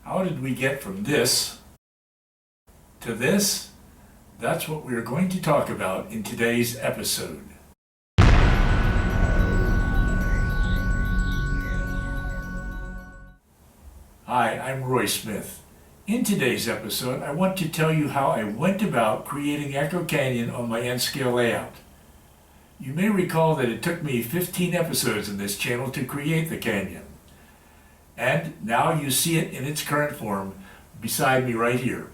How did we get from this to this? That's what we are going to talk about in today's episode. Hi, I'm Roy Smith. In today's episode, I want to tell you how I went about creating Echo Canyon on my N-scale layout. You may recall that it took me 15 episodes in this channel to create the canyon. And now you see it in its current form beside me right here.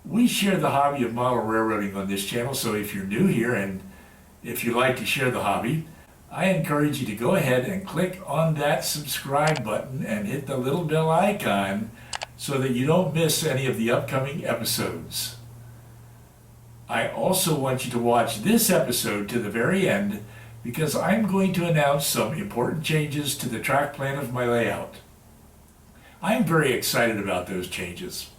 We share the hobby of model railroading on this channel, so if you're new here and if you like to share the hobby, I encourage you to go ahead and click on that subscribe button and hit the little bell icon so that you don't miss any of the upcoming episodes. I also want you to watch this episode to the very end because I'm going to announce some important changes to the track plan of my layout. I'm very excited about those changes.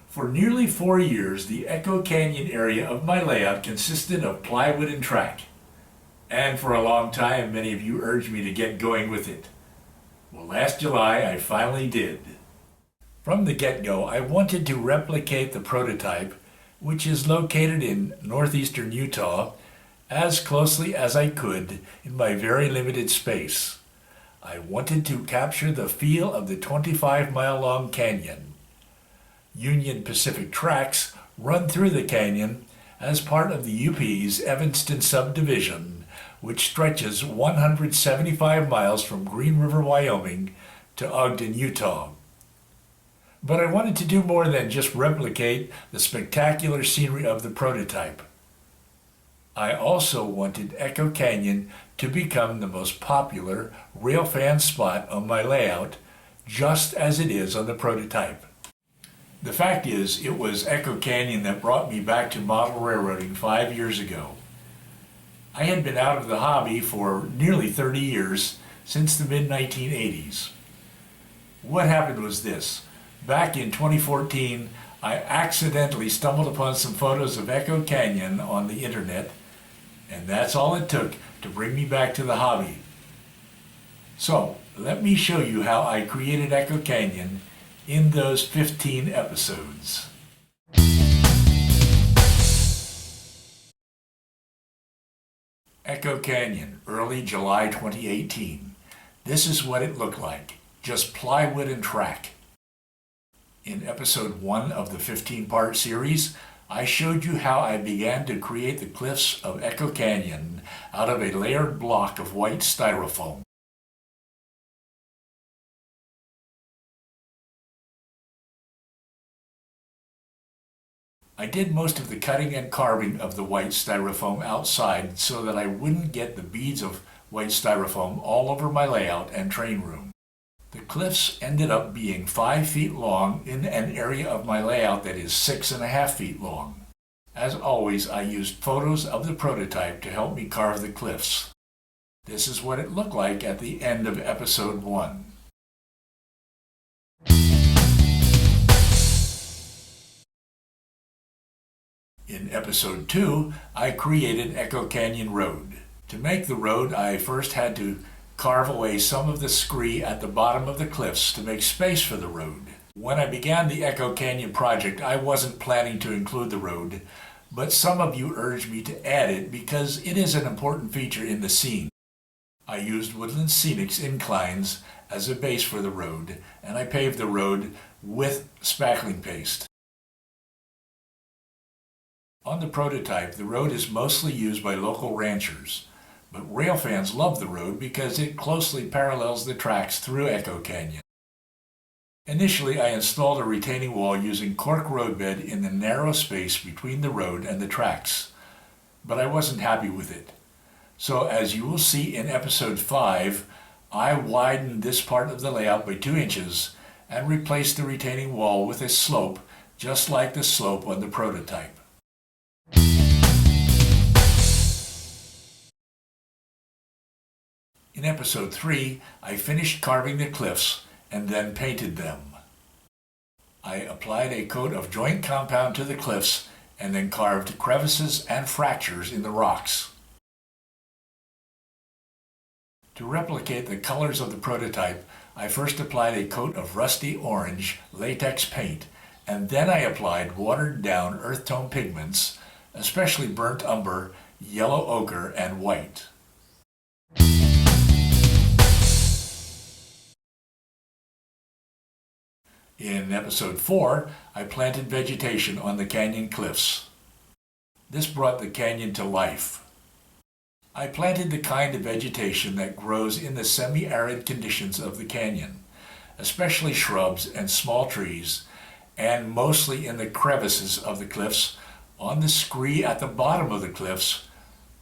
For nearly 4 years, the Echo Canyon area of my layout consisted of plywood and track. And for a long time, many of you urged me to get going with it. Well, last July, I finally did. From the get-go, I wanted to replicate the prototype, which is located in northeastern Utah, as closely as I could in my very limited space. I wanted to capture the feel of the 25-mile-long canyon. Union Pacific tracks run through the canyon as part of the UP's Evanston Subdivision, which stretches 175 miles from Green River, Wyoming to Ogden, Utah. But I wanted to do more than just replicate the spectacular scenery of the prototype. I also wanted Echo Canyon to become the most popular railfan spot on my layout, just as it is on the prototype. The fact is, it was Echo Canyon that brought me back to model railroading 5 years ago. I had been out of the hobby for nearly 30 years, since the mid-1980s. What happened was this. Back in 2014, I accidentally stumbled upon some photos of Echo Canyon on the internet, and that's all it took to bring me back to the hobby. So, let me show you how I created Echo Canyon in those 15 episodes. Echo Canyon, early July 2018. This is what it looked like, just plywood and track. In episode 1 of the 15-part series, I showed you how I began to create the cliffs of Echo Canyon out of a layered block of white styrofoam. I did most of the cutting and carving of the white styrofoam outside so that I wouldn't get the beads of white styrofoam all over my layout and train room. The cliffs ended up being 5 feet long in an area of my layout that is 6.5 feet long. As always, I used photos of the prototype to help me carve the cliffs. This is what it looked like at the end of episode 1. In episode 2, I created Echo Canyon Road. To make the road, I first had to carve away some of the scree at the bottom of the cliffs to make space for the road. When I began the Echo Canyon project, I wasn't planning to include the road, but some of you urged me to add it because it is an important feature in the scene. I used Woodland Scenic's inclines as a base for the road, and I paved the road with spackling paste. On the prototype, the road is mostly used by local ranchers, but railfans love the road because it closely parallels the tracks through Echo Canyon. Initially, I installed a retaining wall using cork roadbed in the narrow space between the road and the tracks, but I wasn't happy with it. So, as you will see in episode 5, I widened this part of the layout by 2 inches and replaced the retaining wall with a slope, just like the slope on the prototype. In episode 3, I finished carving the cliffs and then painted them. I applied a coat of joint compound to the cliffs and then carved crevices and fractures in the rocks. To replicate the colors of the prototype, I first applied a coat of rusty orange latex paint, and then I applied watered down earth tone pigments, especially burnt umber, yellow ochre, and white. In episode 4, I planted vegetation on the canyon cliffs. This brought the canyon to life. I planted the kind of vegetation that grows in the semi-arid conditions of the canyon, especially shrubs and small trees, and mostly in the crevices of the cliffs, on the scree at the bottom of the cliffs,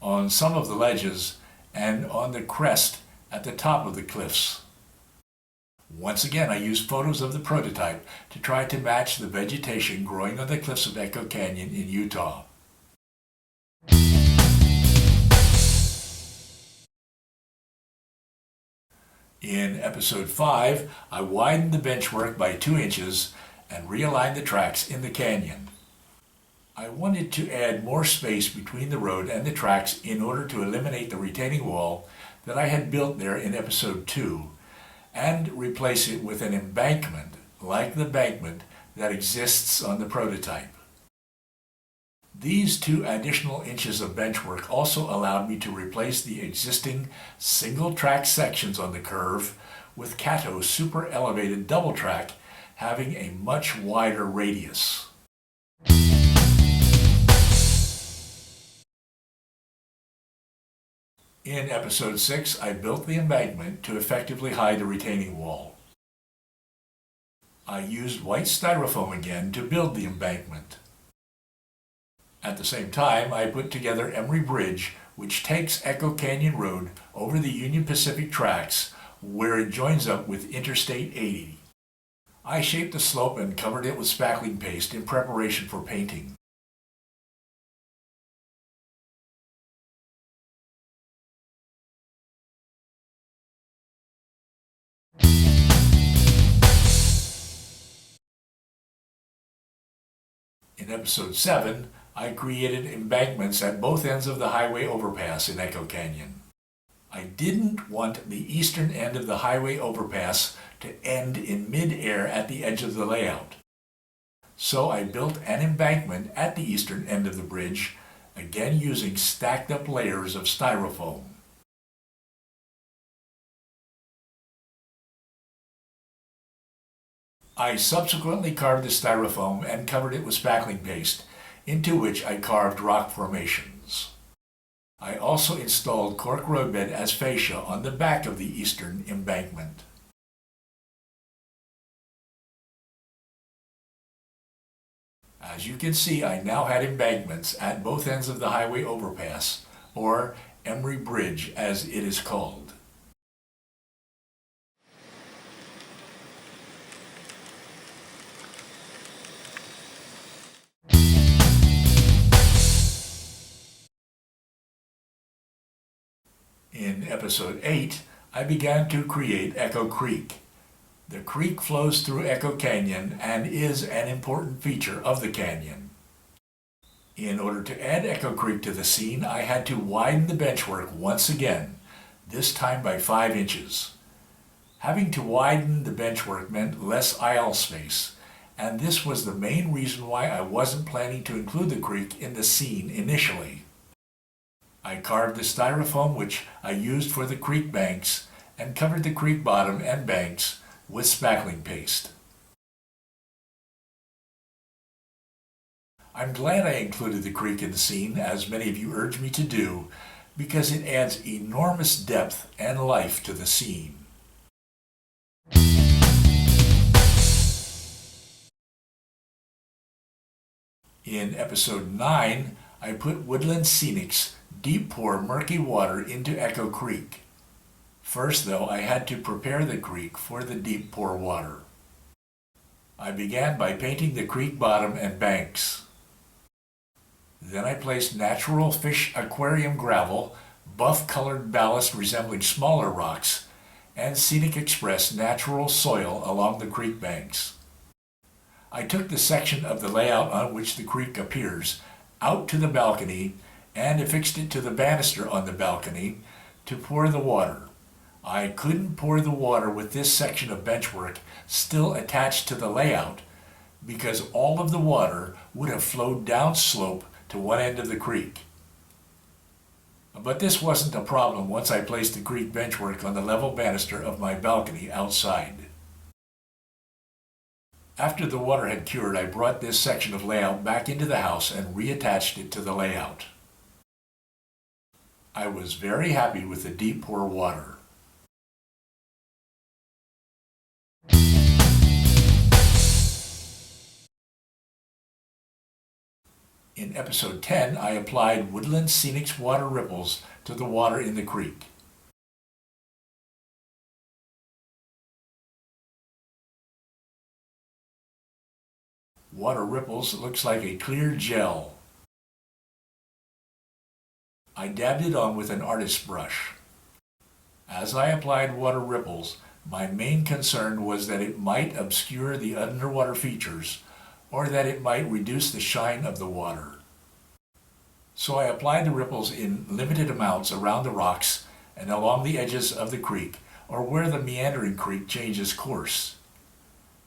on some of the ledges, and on the crest at the top of the cliffs. Once again, I used photos of the prototype to try to match the vegetation growing on the cliffs of Echo Canyon in Utah. In episode 5, I widened the benchwork by 2 inches and realigned the tracks in the canyon. I wanted to add more space between the road and the tracks in order to eliminate the retaining wall that I had built there in episode 2 and replace it with an embankment like the embankment that exists on the prototype. These 2 additional inches of benchwork also allowed me to replace the existing single track sections on the curve with Cato super elevated double track having a much wider radius. In episode 6, I built the embankment to effectively hide the retaining wall. I used white styrofoam again to build the embankment. At the same time, I put together Emery Bridge, which takes Echo Canyon Road over the Union Pacific tracks where it joins up with Interstate 80. I shaped the slope and covered it with spackling paste in preparation for painting. In episode 7, I created embankments at both ends of the highway overpass in Echo Canyon. I didn't want the eastern end of the highway overpass to end in mid-air at the edge of the layout. So I built an embankment at the eastern end of the bridge, again using stacked up layers of styrofoam. I subsequently carved the styrofoam and covered it with spackling paste, into which I carved rock formations. I also installed cork roadbed as fascia on the back of the eastern embankment. As you can see, I now had embankments at both ends of the highway overpass, or Emery Bridge as it is called. In episode 8, I began to create Echo Creek. The creek flows through Echo Canyon and is an important feature of the canyon. In order to add Echo Creek to the scene, I had to widen the benchwork once again, this time by 5 inches. Having to widen the benchwork meant less aisle space, and this was the main reason why I wasn't planning to include the creek in the scene initially. I carved the styrofoam which I used for the creek banks and covered the creek bottom and banks with spackling paste. I'm glad I included the creek in the scene, as many of you urged me to do, because it adds enormous depth and life to the scene. In episode 9, I put Woodland Scenic's deep pour murky water into Echo Creek. First, though, I had to prepare the creek for the deep pour water. I began by painting the creek bottom and banks. Then I placed natural fish aquarium gravel, buff-colored ballast resembling smaller rocks, and Scenic Express natural soil along the creek banks. I took the section of the layout on which the creek appears out to the balcony and affixed it to the banister on the balcony to pour the water. I couldn't pour the water with this section of benchwork still attached to the layout because all of the water would have flowed downslope to one end of the creek. But this wasn't a problem once I placed the creek benchwork on the level banister of my balcony outside. After the water had cured, I brought this section of layout back into the house and reattached it to the layout. I was very happy with the deep pour water. In episode 10, I applied Woodland Scenic's water ripples to the water in the creek. Water ripples looks like a clear gel. I dabbed it on with an artist's brush. As I applied water ripples, my main concern was that it might obscure the underwater features or that it might reduce the shine of the water. So I applied the ripples in limited amounts around the rocks and along the edges of the creek or where the meandering creek changes course.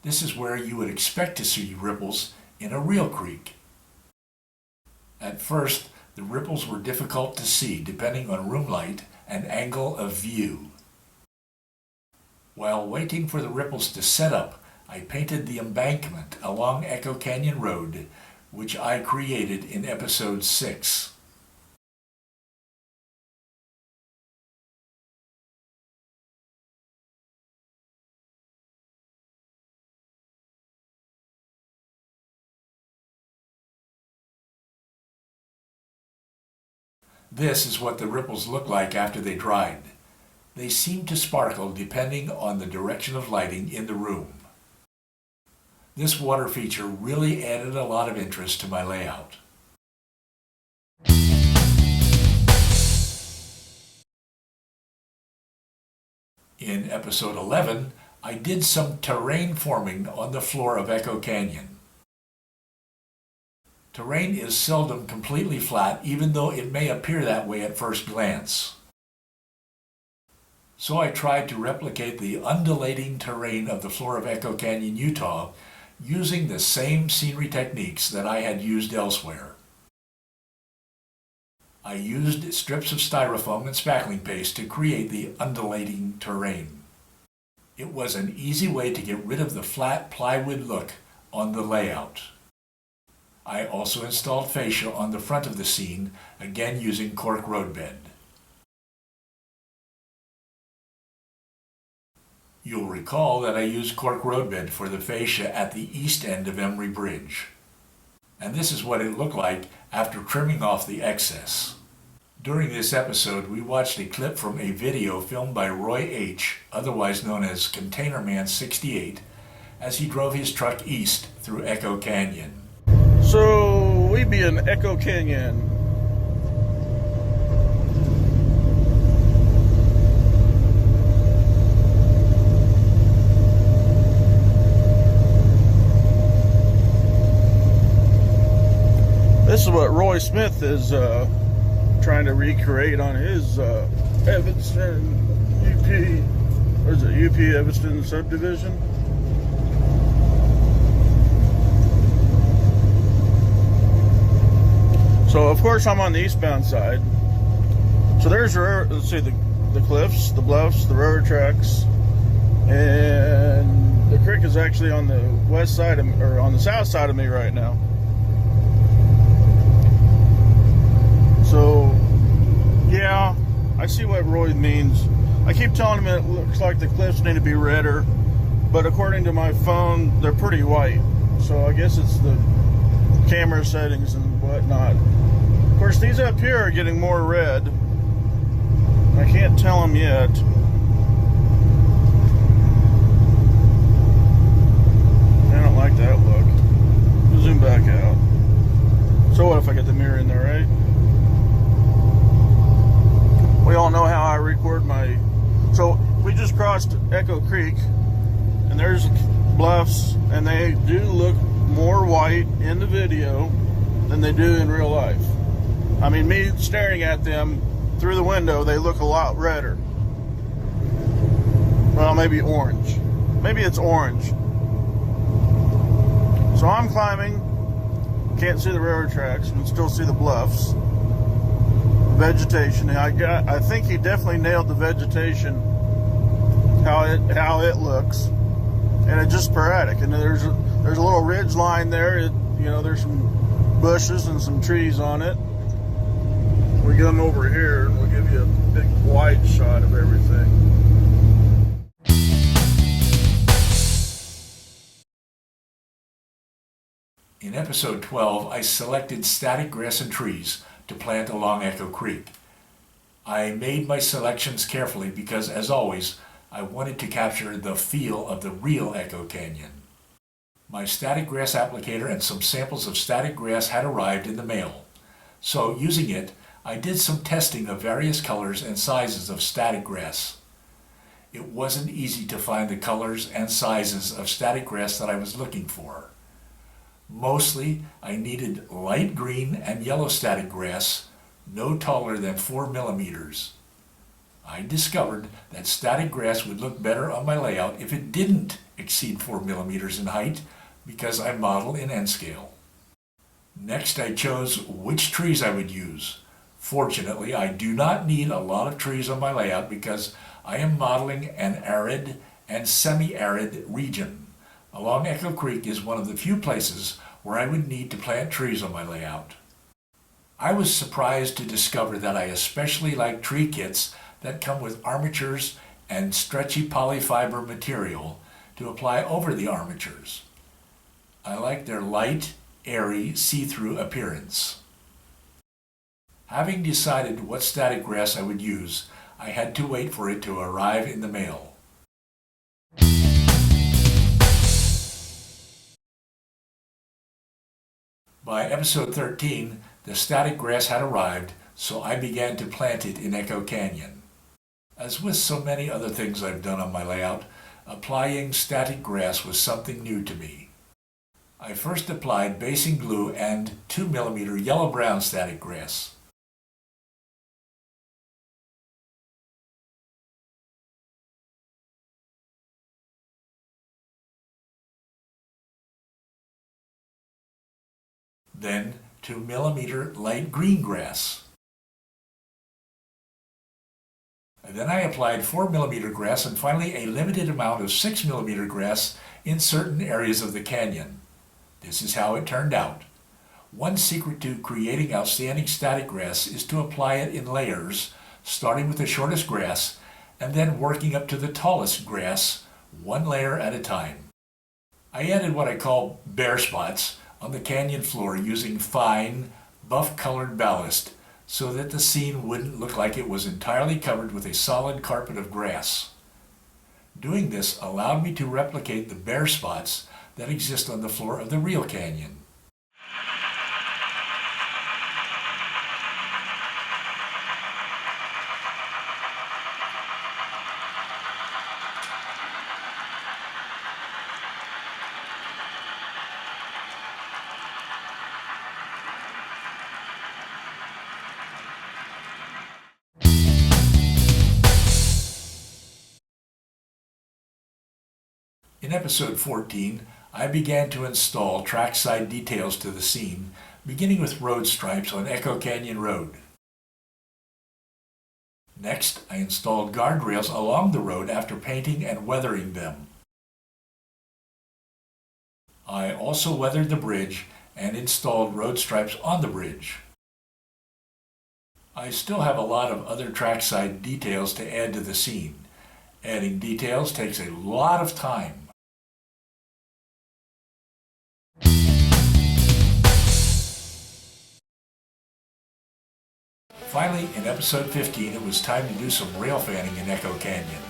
This is where you would expect to see ripples in a real creek. At first, the ripples were difficult to see depending on room light and angle of view. While waiting for the ripples to set up, I painted the embankment along Echo Canyon Road, which I created in episode 6. This is what the ripples look like after they dried. They seem to sparkle depending on the direction of lighting in the room. This water feature really added a lot of interest to my layout. In episode 11, I did some terrain forming on the floor of Echo Canyon. Terrain is seldom completely flat, even though it may appear that way at first glance. So I tried to replicate the undulating terrain of the floor of Echo Canyon, Utah, using the same scenery techniques that I had used elsewhere. I used strips of styrofoam and spackling paste to create the undulating terrain. It was an easy way to get rid of the flat plywood look on the layout. I also installed fascia on the front of the scene, again using cork roadbed. You'll recall that I used cork roadbed for the fascia at the east end of Emery Bridge. And this is what it looked like after trimming off the excess. During this episode, we watched a clip from a video filmed by Roy H., otherwise known as Container Man 68, as he drove his truck east through Echo Canyon. So, we be in Echo Canyon. This is what Roy Smith is trying to recreate on his Evanston UP, or is it UP Evanston Subdivision? So of course I'm on the eastbound side. So there's, let's see, the cliffs, the bluffs, the railroad tracks, and the creek is actually on the west side of, or on the south side of me right now. So, yeah, I see what Roy means. I keep telling him it looks like the cliffs need to be redder, but according to my phone, they're pretty white. So I guess it's the camera settings and whatnot. Of course, these up here are getting more red. I can't tell them yet. I don't like that look. We'll zoom back out. So what if I get the mirror in there, right? We all know how I record my... So we just crossed Echo Creek, and there's bluffs, and they do look more white in the video than they do in real life. I mean, me staring at them through the window, they look a lot redder. Well, maybe orange. Maybe it's orange. So I'm climbing. Can't see the railroad tracks. You can still see the bluffs. Vegetation. I think he definitely nailed the vegetation. How it looks, and it's just sporadic. And there's a little ridge line there. There's some bushes and some trees on it. We get them over here, and we'll give you a big wide shot of everything. In episode 12, I selected static grass and trees to plant along Echo Creek. I made my selections carefully because, as always, I wanted to capture the feel of the real Echo Canyon. My static grass applicator and some samples of static grass had arrived in the mail. So, using it, I did some testing of various colors and sizes of static grass. It wasn't easy to find the colors and sizes of static grass that I was looking for. Mostly, I needed light green and yellow static grass, no taller than 4 millimeters. I discovered that static grass would look better on my layout if it didn't exceed 4 millimeters in height because I model in N scale. Next, I chose which trees I would use. Fortunately, I do not need a lot of trees on my layout because I am modeling an arid and semi-arid region. Along Echo Creek is one of the few places where I would need to plant trees on my layout. I was surprised to discover that I especially like tree kits that come with armatures and stretchy polyfiber material to apply over the armatures. I like their light, airy, see-through appearance. Having decided what static grass I would use, I had to wait for it to arrive in the mail. By episode 13, the static grass had arrived, so I began to plant it in Echo Canyon. As with so many other things I've done on my layout, applying static grass was something new to me. I first applied basing glue and 2 millimeter yellow-brown static grass. Then 2 millimeter light green grass. Then I applied 4 millimeter grass and finally a limited amount of 6 millimeter grass in certain areas of the canyon. This is how it turned out. One secret to creating outstanding static grass is to apply it in layers, starting with the shortest grass and then working up to the tallest grass, one layer at a time. I added what I call bare spots on the canyon floor using fine, buff-colored ballast so that the scene wouldn't look like it was entirely covered with a solid carpet of grass. Doing this allowed me to replicate the bare spots that exist on the floor of the real canyon. In episode 14, I began to install trackside details to the scene, beginning with road stripes on Echo Canyon Road. Next, I installed guardrails along the road after painting and weathering them. I also weathered the bridge and installed road stripes on the bridge. I still have a lot of other trackside details to add to the scene. Adding details takes a lot of time. Finally, in episode 15, it was time to do some railfanning in Echo Canyon.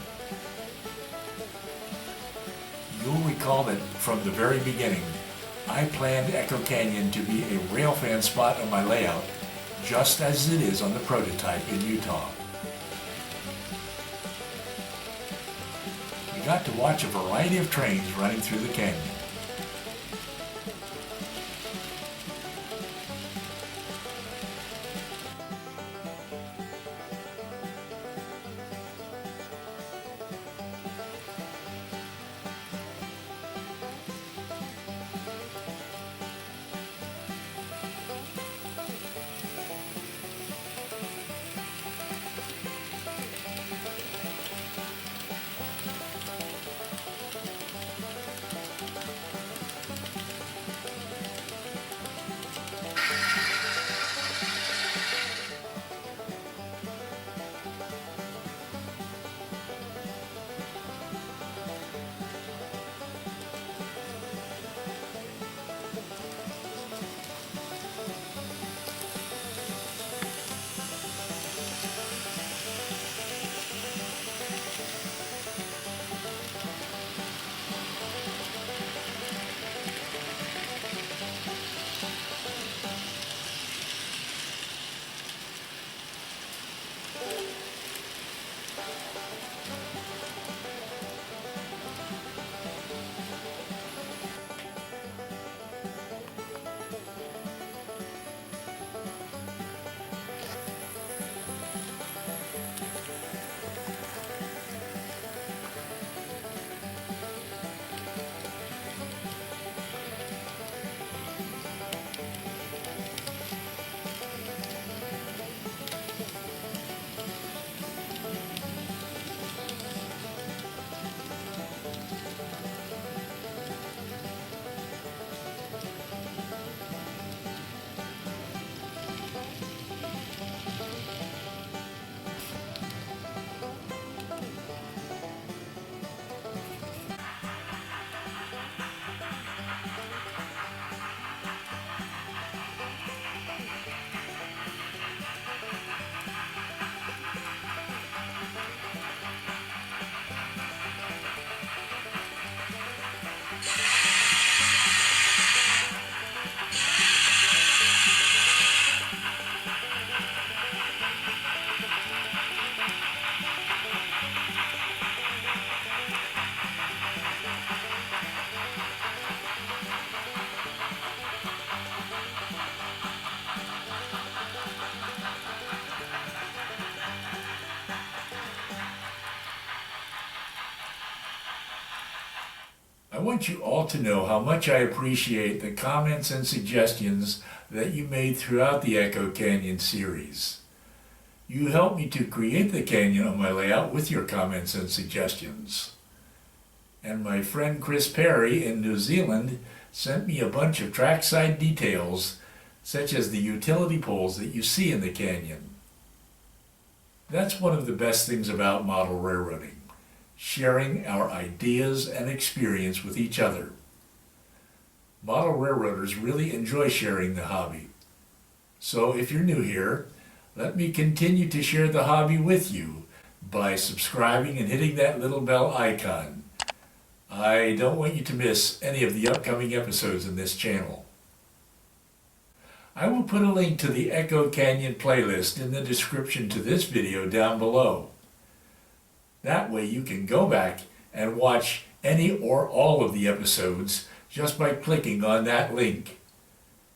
You'll recall that from the very beginning, I planned Echo Canyon to be a railfan spot on my layout, just as it is on the prototype in Utah. We got to watch a variety of trains running through the canyon. I want you all to know how much I appreciate the comments and suggestions that you made throughout the Echo Canyon series. You helped me to create the canyon on my layout with your comments and suggestions. And my friend Chris Perry in New Zealand sent me a bunch of trackside details, such as the utility poles that you see in the canyon. That's one of the best things about model railroading, sharing our ideas and experience with each other. Model railroaders really enjoy sharing the hobby. So if you're new here, let me continue to share the hobby with you by subscribing and hitting that little bell icon. I don't want you to miss any of the upcoming episodes in this channel. I will put a link to the Echo Canyon playlist in the description to this video down below. That way you can go back and watch any or all of the episodes just by clicking on that link.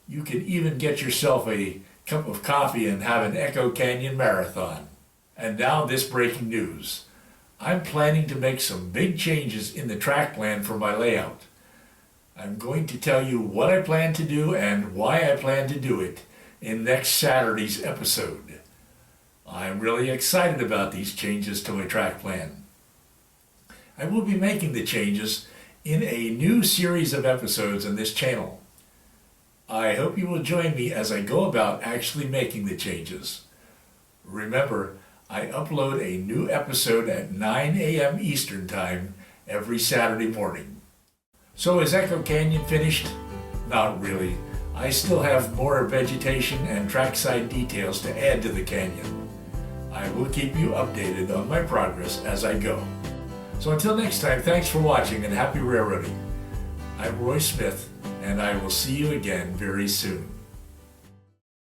You can even get yourself a cup of coffee and have an Echo Canyon marathon. And now this breaking news. I'm planning to make some big changes in the track plan for my layout. I'm going to tell you what I plan to do and why I plan to do it in next Saturday's episode. I'm really excited about these changes to my track plan. I will be making the changes in a new series of episodes on this channel. I hope you will join me as I go about actually making the changes. Remember, I upload a new episode at 9 a.m. Eastern Time every Saturday morning. So is Echo Canyon finished? Not really. I still have more vegetation and trackside details to add to the canyon. I will keep you updated on my progress as I go. So until next time, thanks for watching and happy railroading. I'm Roy Smith, and I will see you again very soon.